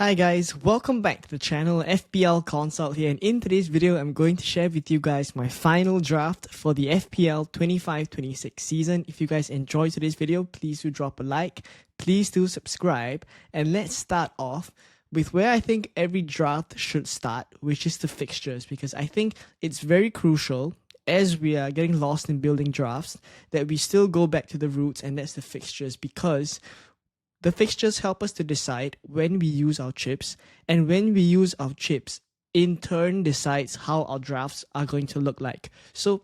Hi guys, welcome back to the channel. FPL Consult here, and in today's video I'm going to share with you guys my final draft for the FPL 25-26 season. If you guys enjoyed today's video, please do drop a like, please do subscribe, and let's start off with where I think every draft should start, which is the fixtures, because I think it's very crucial as we are getting lost in building drafts that we still go back to the roots, and that's the fixtures, because the fixtures help us to decide when we use our chips, and when we use our chips, in turn decides how our drafts are going to look like. So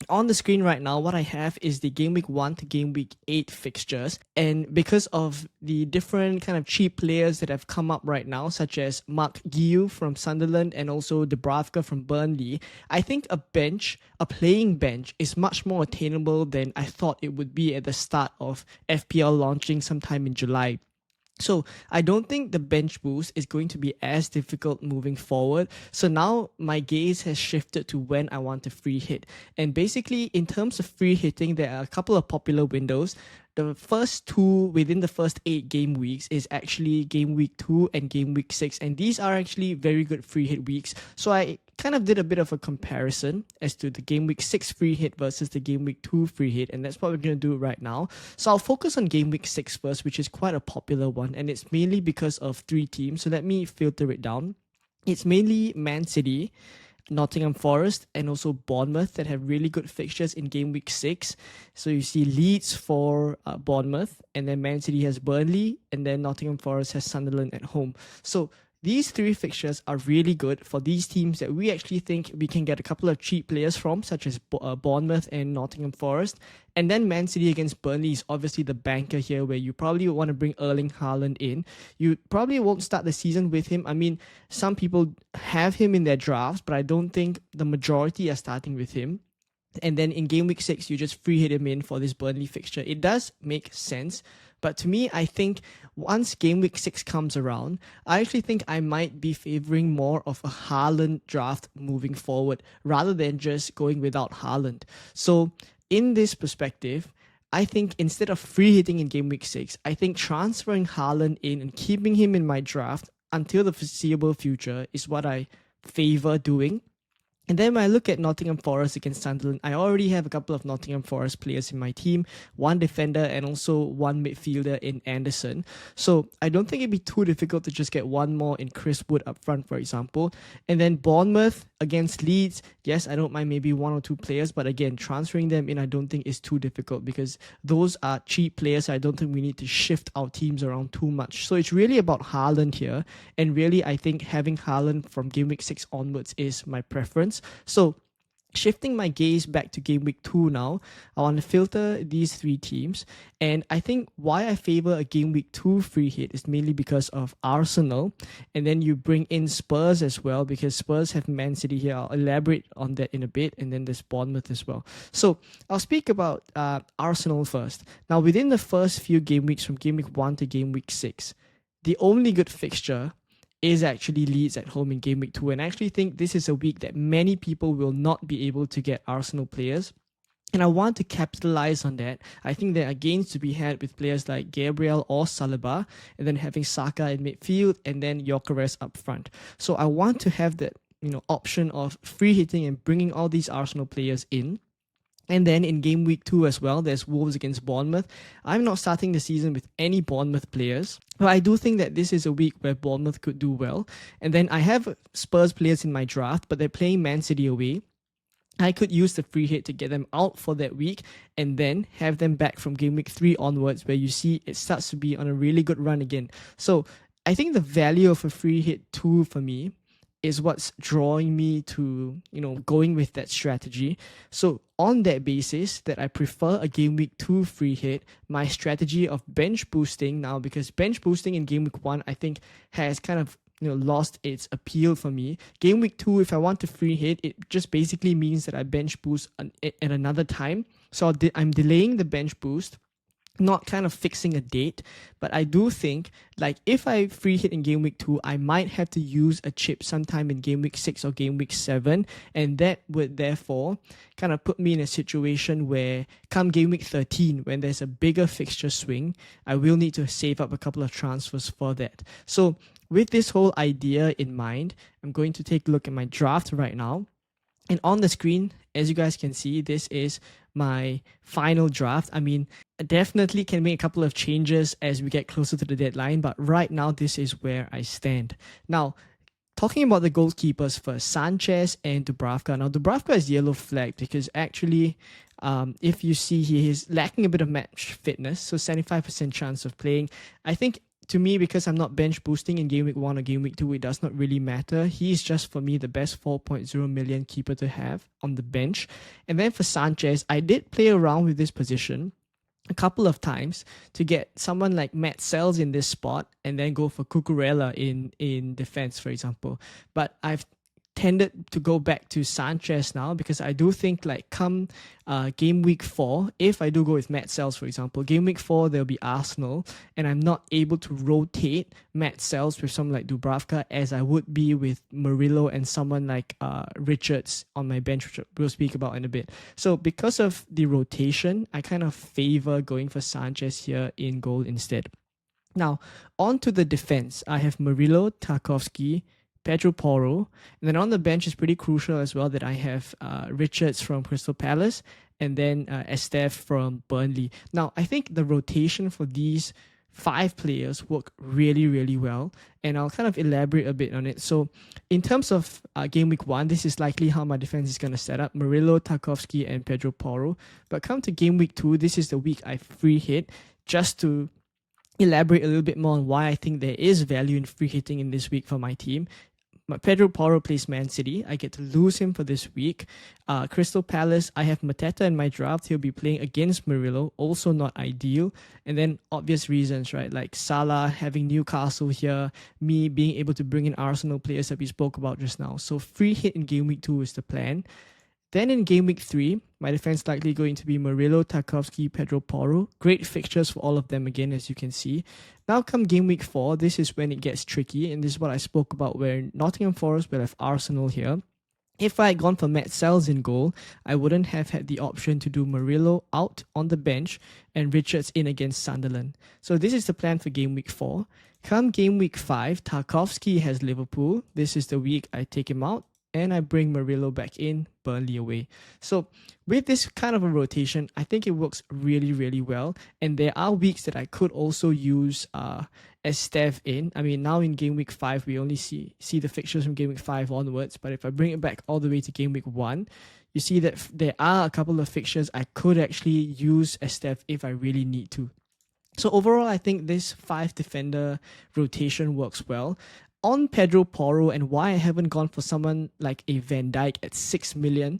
on the screen right now, what I have is the game week 1 to game week 8 fixtures, and because of the different kind of cheap players that have come up right now, such as Mark Guiu from Sunderland and also Dubravka from Burnley, I think a playing bench is much more attainable than I thought it would be at the start of FPL launching sometime in July. So I don't think the bench boost is going to be as difficult moving forward. So now my gaze has shifted to when I want to free hit. And basically in terms of free hitting, there are a couple of popular windows. The first two within the first 8 game weeks is actually game week 2 and game week 6. And these are actually very good free hit weeks. So I kind of did a bit of a comparison as to the game week 6 free hit versus the game week 2 free hit. And that's what we're going to do right now. So I'll focus on game week 6 first, which is quite a popular one. And it's mainly because of 3 teams. So let me filter it down. It's mainly Man City, Nottingham Forest, and also Bournemouth that have really good fixtures in game week 6. So you see Leeds for Bournemouth, and then Man City has Burnley, and then Nottingham Forest has Sunderland at home. So these 3 fixtures are really good for these teams that we actually think we can get a couple of cheap players from, such as Bournemouth and Nottingham Forest. And then Man City against Burnley is obviously the banker here, where you probably want to bring Erling Haaland in. You probably won't start the season with him. I mean, some people have him in their drafts, but I don't think the majority are starting with him. And then in game week 6, you just free hit him in for this Burnley fixture. It does make sense. But to me, I think once game week 6 comes around, I actually think I might be favoring more of a Haaland draft moving forward rather than just going without Haaland. So in this perspective, I think instead of free hitting in game week 6, I think transferring Haaland in and keeping him in my draft until the foreseeable future is what I favor doing. And then when I look at Nottingham Forest against Sunderland, I already have a couple of Nottingham Forest players in my team, 1 defender and also 1 midfielder in Anderson. So I don't think it'd be too difficult to just get 1 more in Chris Wood up front, for example. And then Bournemouth against Leeds, yes, I don't mind maybe 1 or 2 players, but again, transferring them in I don't think is too difficult because those are cheap players. I don't think we need to shift our teams around too much. So it's really about Haaland here, and really I think having Haaland from game week 6 onwards is my preference. So shifting my gaze back to game week 2 now, I want to filter these 3 teams, and I think why I favor a game week 2 free hit is mainly because of Arsenal, and then you bring in Spurs as well because Spurs have Man City here. I'll elaborate on that in a bit, and then there's Bournemouth as well. So I'll speak about Arsenal first. Now within the first few game weeks from game week 1 to game week 6, the only good fixture is actually Leeds at home in game week 2, and I actually think this is a week that many people will not be able to get Arsenal players, and I want to capitalize on that. I think there are gains to be had with players like Gabriel or Saliba, and then having Saka in midfield and then Gyökeres up front. So I want to have that option of free hitting and bringing all these Arsenal players in. And then in game week 2 as well, there's Wolves against Bournemouth. I'm not starting the season with any Bournemouth players, but I do think that this is a week where Bournemouth could do well. And then I have Spurs players in my draft, but they're playing Man City away. I could use the free hit to get them out for that week and then have them back from game week 3 onwards, where you see it starts to be on a really good run again. So I think the value of a free hit 2 for me is what's drawing me to, going with that strategy. So on that basis that I prefer a game week 2 free hit, my strategy of bench boosting now, because bench boosting in game week 1, I think has kind of lost its appeal for me. Game week 2, if I want to free hit, it just basically means that I bench boost at another time. So I'm delaying the bench boost, not kind of fixing a date, but I do think like if I free hit in game week 2, I might have to use a chip sometime in game week 6 or game week 7, and that would therefore kind of put me in a situation where come game week 13, when there's a bigger fixture swing, I will need to save up a couple of transfers for that. So with this whole idea in mind, I'm going to take a look at my draft right now. And on the screen, as you guys can see, this is my final draft. I mean, I definitely can make a couple of changes as we get closer to the deadline, but right now, this is where I stand. Now, talking about the goalkeepers first, Sanchez and Dubravka. Now, Dubravka is yellow flagged because actually, if you see, he is lacking a bit of match fitness, so 75% chance of playing. I think, to me, because I'm not bench boosting in Game Week 1 or Game Week 2, it does not really matter. He's just, for me, the best 4.0 million keeper to have on the bench. And then for Sanchez, I did play around with this position a couple of times to get someone like Matt Sells in this spot and then go for Cucurella in defense, for example. But I've tended to go back to Sanchez now because I do think like come game week 4, if I do go with Matt Sells, for example, game week 4 there'll be Arsenal and I'm not able to rotate Matt Sells with someone like Dubravka as I would be with Murillo and someone like Richards on my bench, which we'll speak about in a bit. So because of the rotation, I kind of favor going for Sanchez here in goal instead. Now, on to the defense. I have Murillo, Tarkowski, Pedro Porro, and then on the bench is pretty crucial as well that I have Richards from Crystal Palace and then Estef from Burnley. Now, I think the rotation for these 5 players work really, really well, and I'll kind of elaborate a bit on it. So, in terms of game week 1, this is likely how my defense is going to set up: Murillo, Tarkowski, and Pedro Porro. But come to game week 2, this is the week I free hit, just to elaborate a little bit more on why I think there is value in free hitting in this week for my team. Pedro Porro plays Man City. I get to lose him for this week. Crystal Palace, I have Mateta in my draft. He'll be playing against Murillo, also not ideal. And then obvious reasons, right? Like Salah having Newcastle here, me being able to bring in Arsenal players that we spoke about just now. So free hit in game week 2 is the plan. Then in game week 3, my defense likely going to be Murillo, Tarkowski, Pedro Porro. Great fixtures for all of them again, as you can see. Now come game week 4, this is when it gets tricky, and this is what I spoke about where Nottingham Forest will have Arsenal here. If I had gone for Matt Sells in goal, I wouldn't have had the option to do Murillo out on the bench and Richards in against Sunderland. So this is the plan for game week 4. Come game week 5, Tarkowski has Liverpool. This is the week I take him out and I bring Murillo back in, Burnley away. So with this kind of a rotation, I think it works really, really well. And there are weeks that I could also use Estef in. I mean, now in game week 5, we only see the fixtures from game week 5 onwards. But if I bring it back all the way to game week 1, you see that there are a couple of fixtures I could actually use Estef if I really need to. So overall, I think this 5 defender rotation works well. On Pedro Porro and why I haven't gone for someone like a Van Dijk at 6 million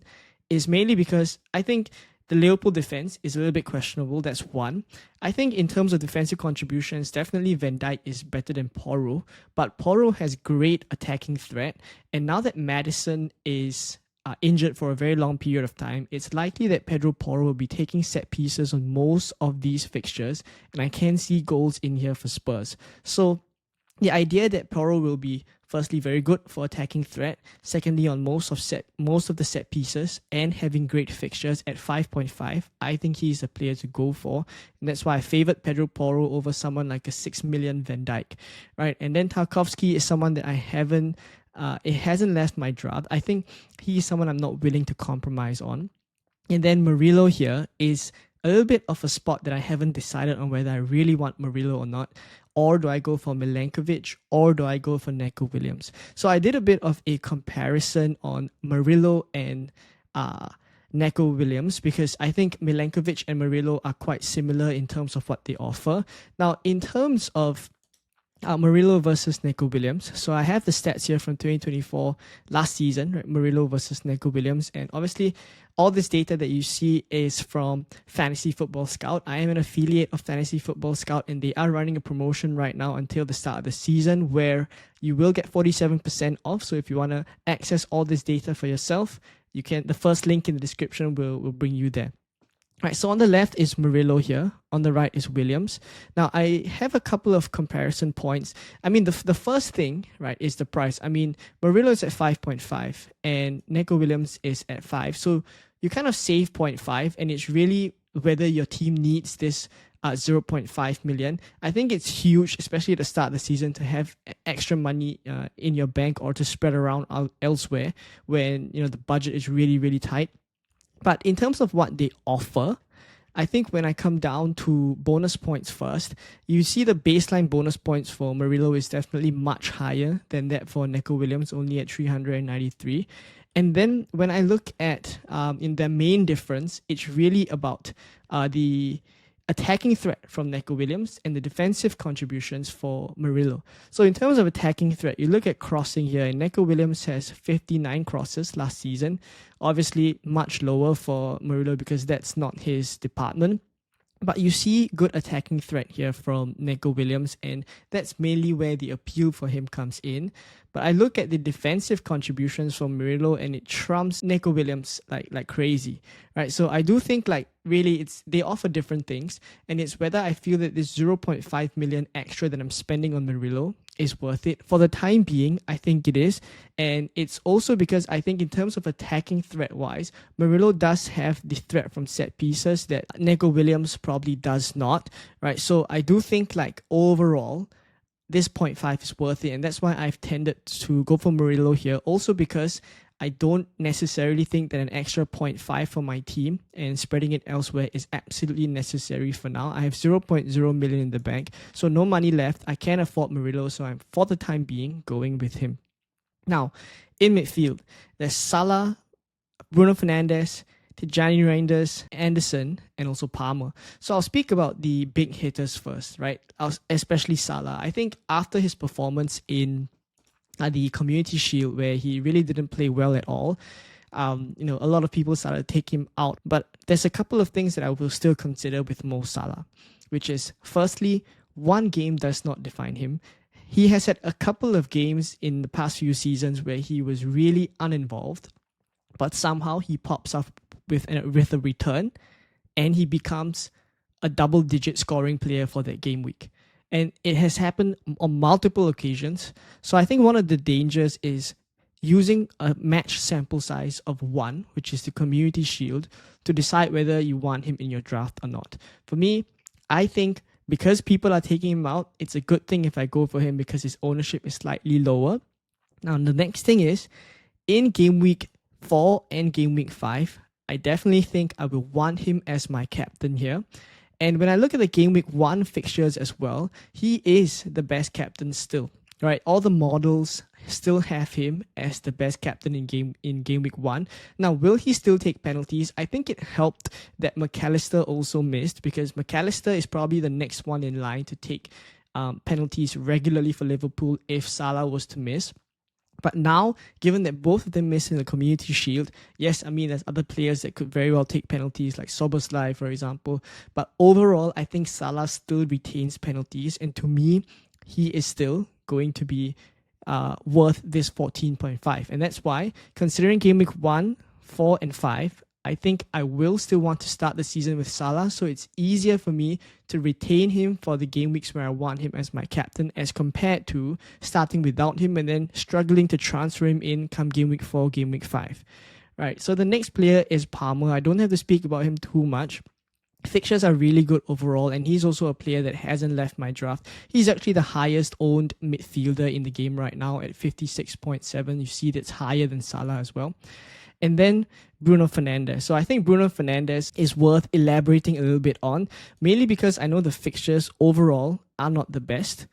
is mainly because I think the Liverpool defense is a little bit questionable. That's one. I think in terms of defensive contributions, definitely Van Dijk is better than Porro, but Porro has great attacking threat. And now that Maddison is injured for a very long period of time, it's likely that Pedro Porro will be taking set pieces on most of these fixtures, and I can see goals in here for Spurs. So the idea that Porro will be firstly very good for attacking threat, secondly on most of the set pieces, and having great fixtures at 5.5, I think he's a player to go for, and that's why I favoured Pedro Porro over someone like a 6 million Van Dijk, right? And then Tarkowski is someone that it hasn't left my draft. I think he's someone I'm not willing to compromise on. And then Murillo here is a little bit of a spot that I haven't decided on whether I really want Murillo or not. Or do I go for Milenkovic, or do I go for Neco Williams? So I did a bit of a comparison on Murillo and Neco Williams because I think Milenkovic and Murillo are quite similar in terms of what they offer. Now, in terms of Murillo versus Neco Williams. So I have the stats here from 2024 last season, right? Murillo versus Neco Williams. And obviously, all this data that you see is from Fantasy Football Scout. I am an affiliate of Fantasy Football Scout, and they are running a promotion right now until the start of the season where you will get 47% off. So if you want to access all this data for yourself, you can. The first link in the description will bring you there. Right, so on the left is Murillo here. On the right is Williams. Now, I have a couple of comparison points. I mean, the first thing, right, is the price. I mean, Murillo is at 5.5 and Neco Williams is at 5. So you kind of save 0.5, and it's really whether your team needs this 0.5 million. I think it's huge, especially at the start of the season, to have extra money in your bank or to spread around elsewhere when the budget is really, really tight. But in terms of what they offer, I think when I come down to bonus points first, you see the baseline bonus points for Murillo is definitely much higher than that for Neco Williams, only at 393. And then when I look at in their main difference, it's really about the attacking threat from Neco Williams and the defensive contributions for Murillo. So in terms of attacking threat, you look at crossing here, and Neco Williams has 59 crosses last season. Obviously much lower for Murillo because that's not his department. But you see good attacking threat here from Neco Williams, and that's mainly where the appeal for him comes in. But I look at the defensive contributions from Murillo, and it trumps Neco Williams like crazy, right? So I do think really they offer different things, and it's whether I feel that this 0.5 million extra that I'm spending on Murillo is worth it. For the time being, I think it is. And it's also because I think in terms of attacking threat-wise, Murillo does have the threat from set pieces that Neco Williams probably does not, right? So I do think overall, this 0.5 is worth it. And that's why I've tended to go for Murillo here. Also because I don't necessarily think that an extra 0.5 for my team and spreading it elsewhere is absolutely necessary for now. I have 0.0 million in the bank, so no money left. I can't afford Murillo, so I'm, for the time being, going with him. Now, in midfield, there's Salah, Bruno Fernandes, Tijjani Reijnders, Anderson, and also Palmer. So I'll speak about the big hitters first, right? Especially Salah. I think after his performance in the Community Shield, where he really didn't play well at all, a lot of people started to take him out. But there's a couple of things that I will still consider with Mo Salah, which is, firstly, one game does not define him. He has had a couple of games in the past few seasons where he was really uninvolved, but somehow he pops up with a return, and he becomes a double-digit scoring player for that game week. And it has happened on multiple occasions. So I think one of the dangers is using a match sample size of 1, which is the Community Shield, to decide whether you want him in your draft or not. For me, I think because people are taking him out, it's a good thing if I go for him because his ownership is slightly lower. Now, the next thing is, in game week 4 and game week 5, I definitely think I will want him as my captain here. And when I look at the game week 1 fixtures as well, he is the best captain still, right? All the models still have him as the best captain in game week 1. Now, will he still take penalties? I think it helped that McAllister also missed, because McAllister is probably the next one in line to take penalties regularly for Liverpool if Salah was to miss. But now, given that both of them miss in the Community Shield, yes, I mean, there's other players that could very well take penalties, like Szoboszlai, for example. But overall, I think Salah still retains penalties. And to me, he is still going to be worth this 14.5. And that's why, considering game week 1, 4, and 5, I think I will still want to start the season with Salah, so it's easier for me to retain him for the game weeks where I want him as my captain, as compared to starting without him and then struggling to transfer him in come game week 4, game week 5. Right, so the next player is Palmer. I don't have to speak about him too much. Fixtures are really good overall, and he's also a player that hasn't left my draft. He's actually the highest owned midfielder in the game right now at 56.7. You see that's higher than Salah as well. And then Bruno Fernandes. So I think Bruno Fernandes is worth elaborating a little bit on, mainly because I know the fixtures overall are not the best.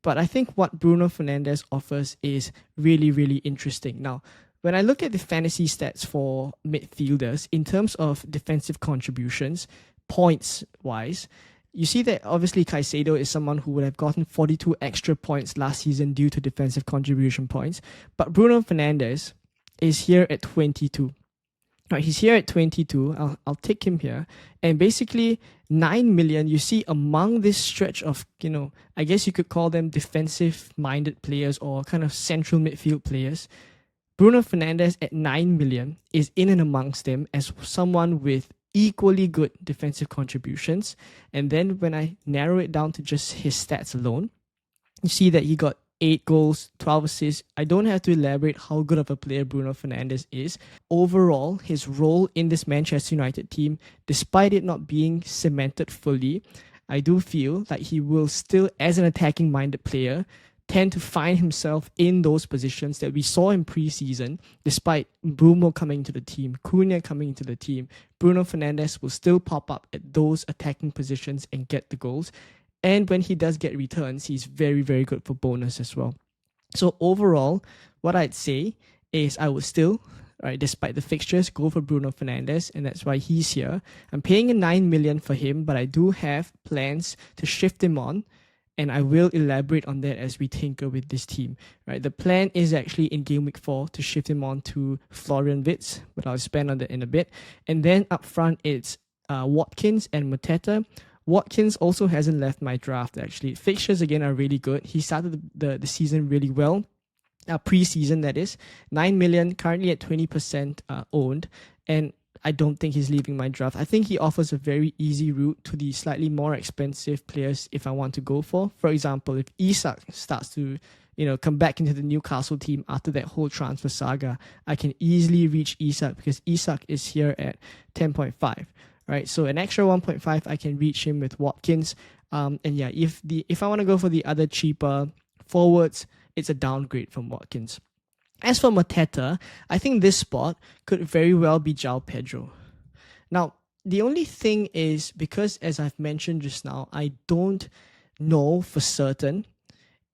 But I think what Bruno Fernandes offers is really, really interesting. Now, when I look at the fantasy stats for midfielders, in terms of defensive contributions, points-wise, you see that obviously Caicedo is someone who would have gotten 42 extra points last season due to defensive contribution points. But Bruno Fernandes is here at 22. Right, he's here at 22. I'll take him here. And basically, 9 million, you see among this stretch of, I guess you could call them defensive-minded players or kind of central midfield players, Bruno Fernandes at 9 million is in and amongst them as someone with equally good defensive contributions. And then when I narrow it down to just his stats alone, you see that he got 8 goals, 12 assists. I don't have to elaborate how good of a player Bruno Fernandes is. Overall, his role in this Manchester United team, despite it not being cemented fully, I do feel like he will still, as an attacking-minded player, tend to find himself in those positions that we saw in preseason, despite Bruno coming to the team, Cunha coming into the team. Bruno Fernandes will still pop up at those attacking positions and get the goals. And when he does get returns, he's very, very good for bonus as well. So overall, what I'd say is I would still, right, despite the fixtures, go for Bruno Fernandes, and that's why he's here. I'm paying a 9 million for him, but I do have plans to shift him on, and I will elaborate on that as we tinker with this team. Right, the plan is actually in game week 4 to shift him on to Florian Wirtz, but I'll expand on that in a bit. And then up front, it's Watkins and Mateta. Watkins also hasn't left my draft, actually. Fixtures, again, are really good. He started the season really well. Pre-season, that is. 9 million, currently at 20% owned. And I don't think he's leaving my draft. I think he offers a very easy route to the slightly more expensive players if I want to go for. For example, if Isak starts to come back into the Newcastle team after that whole transfer saga, I can easily reach Isak because Isak is here at 10.5. Right, so an extra 1.5, I can reach him with Watkins. And yeah, if I want to go for the other cheaper forwards, it's a downgrade from Watkins. As for Mateta, I think this spot could very well be João Pedro. Now, the only thing is, because as I've mentioned just now, I don't know for certain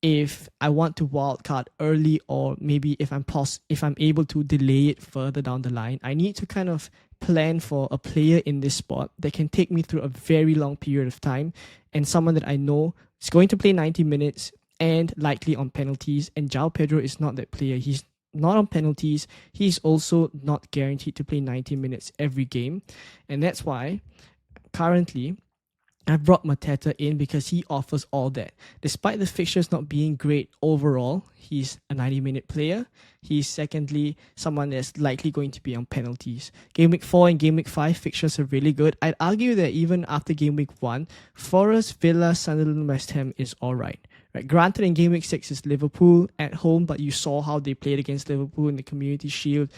if I want to wildcard early, or maybe if I'm able to delay it further down the line. I need to kind of plan for a player in this spot that can take me through a very long period of time, and someone that I know is going to play 90 minutes and likely on penalties. And João Pedro is not that player. He's not on penalties. He's also not guaranteed to play 90 minutes every game. And that's why currently I've brought Mateta in, because he offers all that. Despite the fixtures not being great overall, he's a 90-minute player. He's secondly someone that's likely going to be on penalties. Game week 4 and game week 5 fixtures are really good. I'd argue that even after game week 1, Forest, Villa, Sunderland, West Ham is alright. Right? Granted, in game week 6 is Liverpool at home, but you saw how they played against Liverpool in the Community Shield.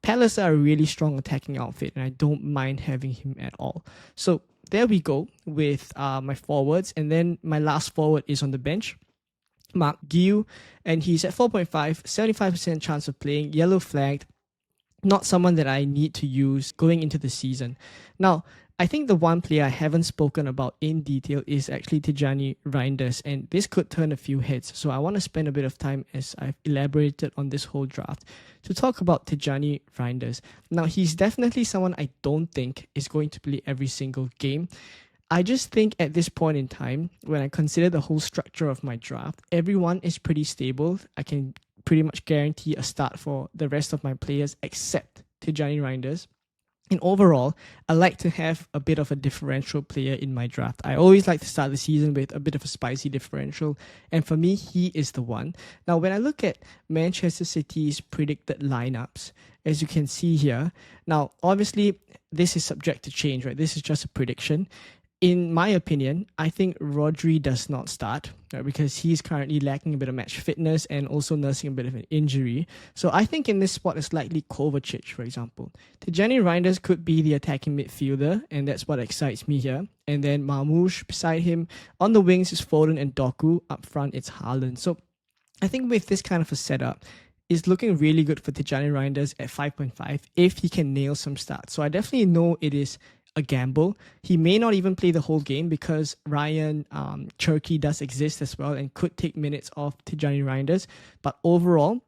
Palace are a really strong attacking outfit, and I don't mind having him at all. So there we go with my forwards. And then my last forward is on the bench, Mark Guiu, and he's at 4.5, 75% chance of playing, yellow flagged, not someone that I need to use going into the season. Now, I think the one player I haven't spoken about in detail is actually Tijjani Reijnders, and this could turn a few heads. So I want to spend a bit of time, as I've elaborated on this whole draft, to talk about Tijjani Reijnders. Now, he's definitely someone I don't think is going to play every single game. I just think at this point in time, when I consider the whole structure of my draft, everyone is pretty stable. I can pretty much guarantee a start for the rest of my players except Tijjani Reijnders. And overall, I like to have a bit of a differential player in my draft. I always like to start the season with a bit of a spicy differential, and for me, he is the one. Now, when I look at Manchester City's predicted lineups, as you can see here, now, obviously, this is subject to change, right? This is just a prediction. In my opinion, I think Rodri does not start, right, because he's currently lacking a bit of match fitness and also nursing a bit of an injury. So I think in this spot it's likely Kovacic, for example. Tijjani Reijnders could be the attacking midfielder, and that's what excites me here. And then Marmoush beside him. On the wings is Foden and Doku. Up front it's Haaland. So I think with this kind of a setup, it's looking really good for Tijjani Reijnders at 5.5 if he can nail some starts. So I definitely know it is a gamble. He may not even play the whole game because Ryan Cherki does exist as well and could take minutes off Tijjani Reijnders. But overall,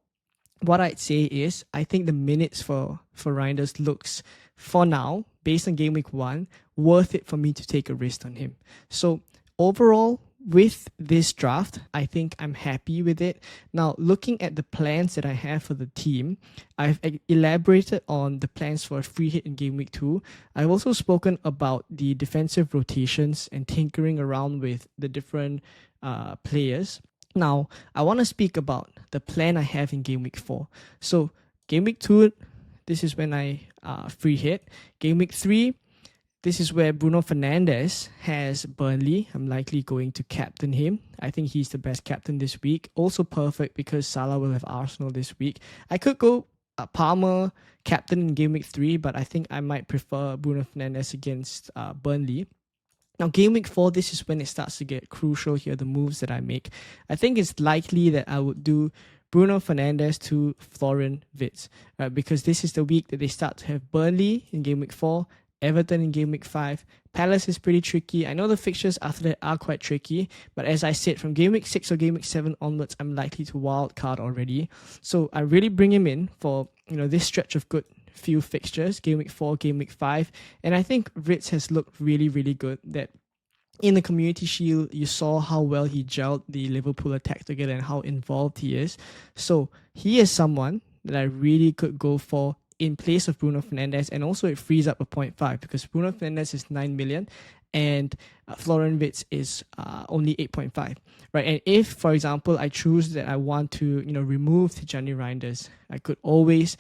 what I'd say is I think the minutes for Reijnders looks, for now, based on game week 1, worth it for me to take a risk on him. So overall, with this draft, I think I'm happy with it. Now, looking at the plans that I have for the team, I've elaborated on the plans for a free hit in game week 2. I've also spoken about the defensive rotations and tinkering around with the different players. Now, I want to speak about the plan I have in game week 4. So, game week 2, this is when I free hit. Game week 3, this is where Bruno Fernandes has Burnley. I'm likely going to captain him. I think he's the best captain this week. Also perfect because Salah will have Arsenal this week. I could go Palmer captain in game week 3, but I think I might prefer Bruno Fernandes against Burnley. Now, game week 4, this is when it starts to get crucial here, the moves that I make. I think it's likely that I would do Bruno Fernandes to Florian Wirtz, right? Because this is the week that they start to have Burnley in game week 4, Everton in game week 5. Palace is pretty tricky. I know the fixtures after that are quite tricky, but as I said, from game week 6 or game week 7 onwards, I'm likely to wild card already. So I really bring him in for, this stretch of good few fixtures, game week 4, game week 5, and I think Wirtz has looked really, really good. That in the Community Shield, you saw how well he gelled the Liverpool attack together and how involved he is. So he is someone that I really could go for in place of Bruno Fernandes, and also it frees up a 0.5 because Bruno Fernandes is 9 million and Florian Wirtz is only 8.5, right? And if, for example, I choose that I want to, remove Tijjani Reijnders, I could always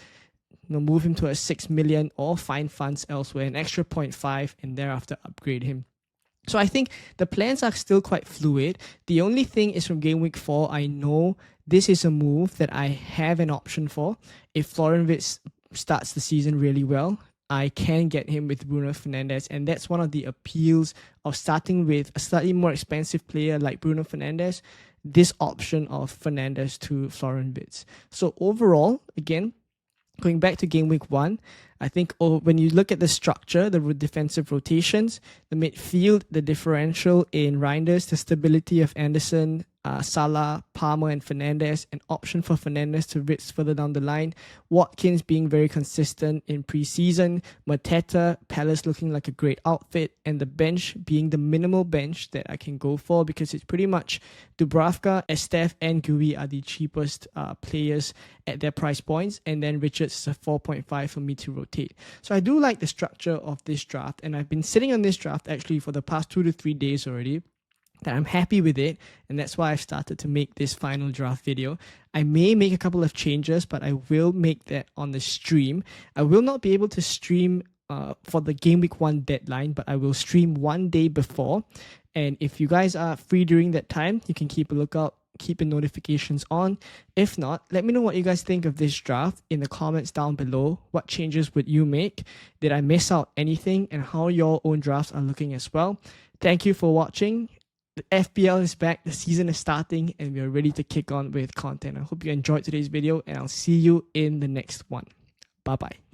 move him to a 6 million or find funds elsewhere, an extra 0.5, and thereafter upgrade him. So I think the plans are still quite fluid. The only thing is from game week 4, I know this is a move that I have an option for. If Florian Wirtz starts the season really well, I can get him with Bruno Fernandes, and that's one of the appeals of starting with a slightly more expensive player like Bruno Fernandes, this option of Fernandes to Florian Wirtz. So overall, again, going back to game week 1, I think when you look at the structure, the defensive rotations, the midfield, the differential in Reijnders, the stability of Anderson, Salah, Palmer and Fernandes, an option for Fernandes to Wirtz further down the line, Watkins being very consistent in pre-season, Mateta, Palace looking like a great outfit, and the bench being the minimal bench that I can go for because it's pretty much Dubravka, Estef and Gui are the cheapest players at their price points, and then Richards is a 4.5 for me to rotate. So I do like the structure of this draft, and I've been sitting on this draft actually for the past 2 to 3 days already, that I'm happy with it, and that's why I've started to make this final draft video. I may make a couple of changes, but I will make that on the stream. I will not be able to stream for the game week 1 deadline, but I will stream 1 day before, and if you guys are free during that time, you can keep a lookout, keep your notifications on. If not, let me know what you guys think of this draft in the comments down below. What changes would you make? Did I miss out anything? And how your own drafts are looking as well. Thank you for watching. The FPL is back, the season is starting, and we are ready to kick on with content. I hope you enjoyed today's video, and I'll see you in the next one. Bye-bye.